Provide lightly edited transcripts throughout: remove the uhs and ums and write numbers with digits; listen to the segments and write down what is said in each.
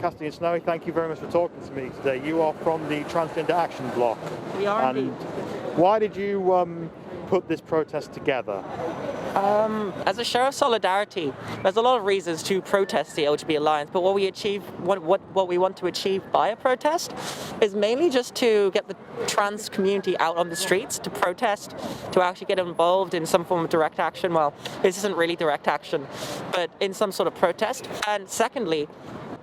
Cassidy and Snowy, thank you very much for talking to me today. You are from the Transgender Action Block. We are and indeed. Why did you put this protest together? As a show of solidarity, there's a lot of reasons to protest the LGB Alliance, but what we want to achieve by a protest is mainly just to get the trans community out on the streets to protest, to actually get involved in some form of direct action. Well, this isn't really direct action, but in some sort of protest. And secondly,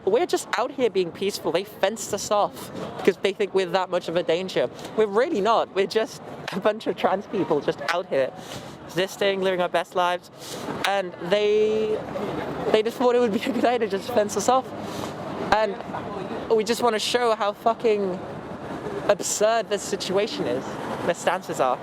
we're just out here being peaceful. They fenced us off because they think we're that much of a danger. We're really not. We're just a bunch of trans people just out here existing, living our best lives, and they just thought it would be a good idea to just fence us off. And we just want to show how fucking absurd this situation is, their stances are.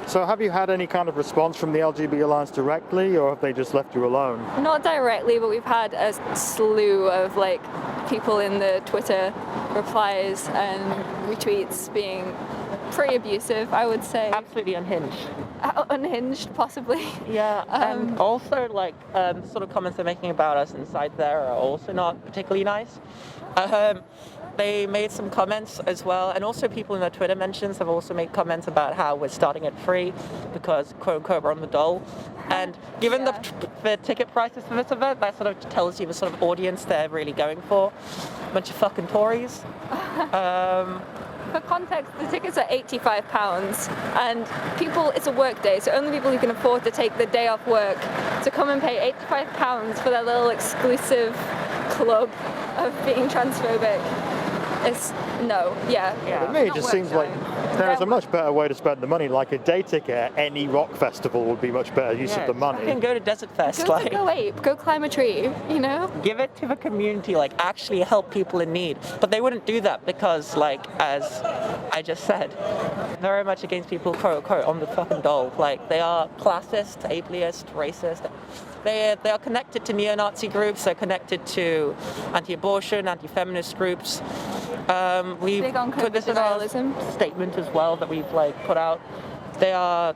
So have you had any kind of response from the LGB Alliance directly, or have they just left you alone? Not directly, but we've had a slew of people in the Twitter replies and retweets being pretty abusive, I would say. Absolutely unhinged. Unhinged, possibly. Yeah, and also sort of comments they're making about us inside there are also not particularly nice. They made some comments as well, and also people in their Twitter mentions have also made comments about how we're starting it free because quote-unquote we're on the dole. And given the ticket prices for this event, that sort of tells you the sort of audience they're really going for. A bunch of fucking Tories. For context, the tickets are £85, and it's a work day, so only people who can afford to take the day off work to come and pay £85 for their little exclusive club of being transphobic. To me, it just seems like there is a much better way to spend the money. Like a day ticket at any rock festival would be much better use of the money. You can go to Desert Fest. Go ape, go climb a tree, you know? Give it to the community, actually help people in need. But they wouldn't do that because, as I just said, very much against people, quote unquote, on the fucking dole. They are classist, ableist, racist. They are connected to neo-Nazi groups. They're connected to anti-abortion, anti-feminist groups. We put this in our statement as well that we've put out. They are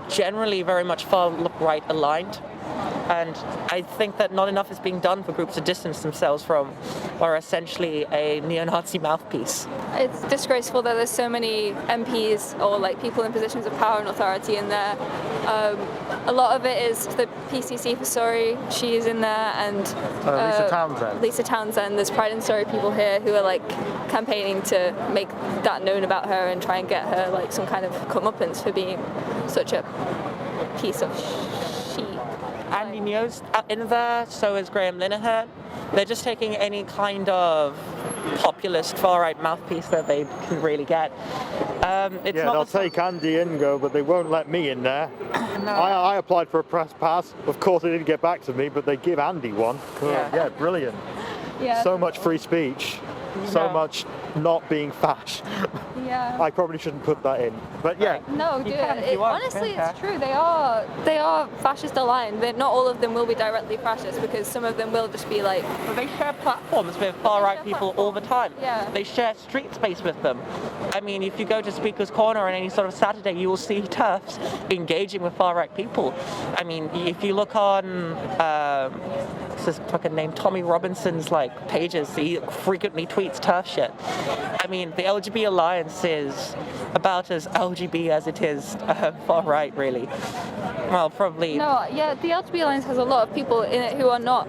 generally very much far right aligned, and I think that not enough is being done for groups to distance themselves from what are essentially a neo-Nazi mouthpiece. It's disgraceful that there's so many MPs or people in positions of power and authority in there. A lot of it is the PCC for Surrey. She is in there, and Lisa Townsend. There's Pride in Surrey people here who are campaigning to make that known about her and try and get her some kind of comeuppance for being such a piece of shit. Andy Neo's in there, so is Graham Linehan. They're just taking any kind of populist far-right mouthpiece that they can really get. They'll take Andy Ingo, but they won't let me in there. No. I applied for a press pass. Of course, they didn't get back to me, but they give Andy one. Yeah, brilliant. Yeah. So much free speech. So much not being fash. Yeah. I probably shouldn't put that in, but yeah. No, do it. Honestly, it's true. They are fascist aligned. Not all of them will be directly fascist because some of them will just be But they share platforms with far-right people all the time. Yeah. They share street space with them. I mean, if you go to Speaker's Corner on any sort of Saturday, you will see TERFs engaging with far-right people. I mean, if you look on what's his fucking name, Tommy Robinson's pages, he frequently tweets TERF shit. I mean, the LGB Alliance is about as LGB as it is far right, really. Well, probably. No, yeah, the LGB Alliance has a lot of people in it who are not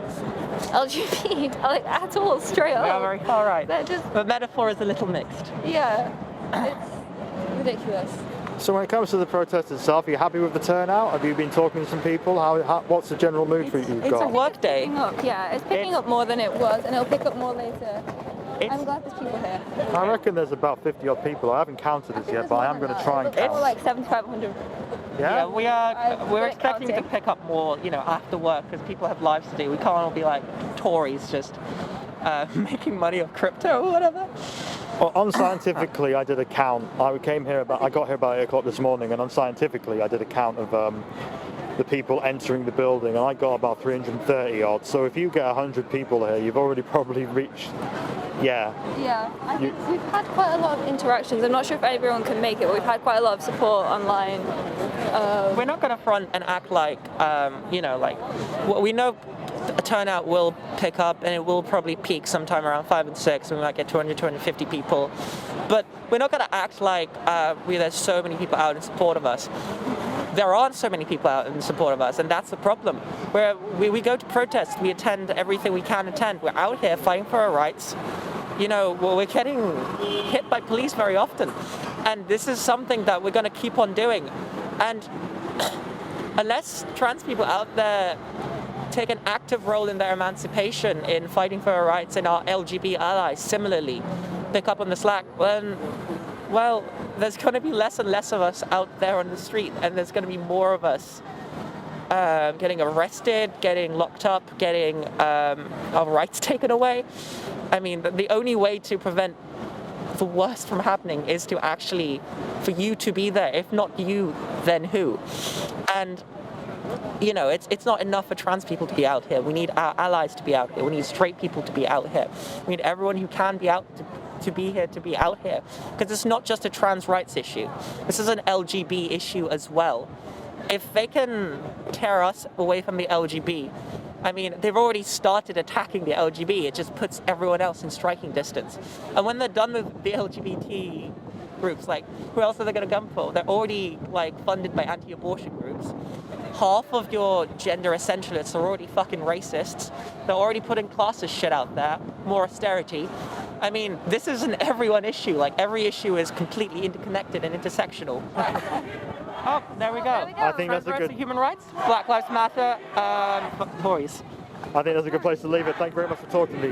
LGBT at all, straight up. They are very far right. The metaphor is a little mixed. Yeah, it's ridiculous. So when it comes to the protest itself, are you happy with the turnout? Have you been talking to some people? What's the general mood for you? It's a work day. It's picking up more than it was, and it'll pick up more later. I'm glad there's people here. I reckon there's about 50 odd people. I haven't counted this yet, but I am going to try and count. It's 7,500. Yeah, we're expecting to pick up more, after work because people have lives to do. We can't all be Tories just making money off crypto or whatever. Well, unscientifically, I did a count. I got here about 8 o'clock this morning, and unscientifically, I did a count of the people entering the building, and I got about 330 odd. So if you get 100 people here, you've already probably reached. Yeah. I think we've had quite a lot of interactions. I'm not sure if everyone can make it, but we've had quite a lot of support online. We're not going to front and act we know a turnout will pick up, and it will probably peak sometime around 5 and 6, and we might get 200, 250 people. But we're not going to act like there's so many people out in support of us. There aren't so many people out in support of us, and that's the problem. Where we go to protests, we attend everything we can attend. We're out here fighting for our rights. We're getting hit by police very often, and this is something that we're going to keep on doing. And unless trans people out there take an active role in their emancipation, in fighting for our rights, and our LGB allies similarly pick up on the slack, then, well, there's going to be less and less of us out there on the street, and there's going to be more of us getting arrested, getting locked up, getting our rights taken away. I mean, the only way to prevent the worst from happening is to actually, for you to be there. If not you, then who? And it's not enough for trans people to be out here. We need our allies to be out here. We need straight people to be out here. We need everyone who can be out to be here, to be out here. Because it's not just a trans rights issue. This is an LGB issue as well. If they can tear us away from the LGB, I mean, they've already started attacking the LGB. It just puts everyone else in striking distance. And when they're done with the LGBT groups, like, who else are they going to gun for? They're already, funded by anti-abortion groups. Half of your gender essentialists are already fucking racists. They're already putting classist shit out there, more austerity. I mean, this is an everyone issue. Every issue is completely interconnected and intersectional. Oh, there we go. I think that's a good... Human rights, Black Lives Matter, Tories. I think that's a good place to leave it. Thank you very much for talking to me.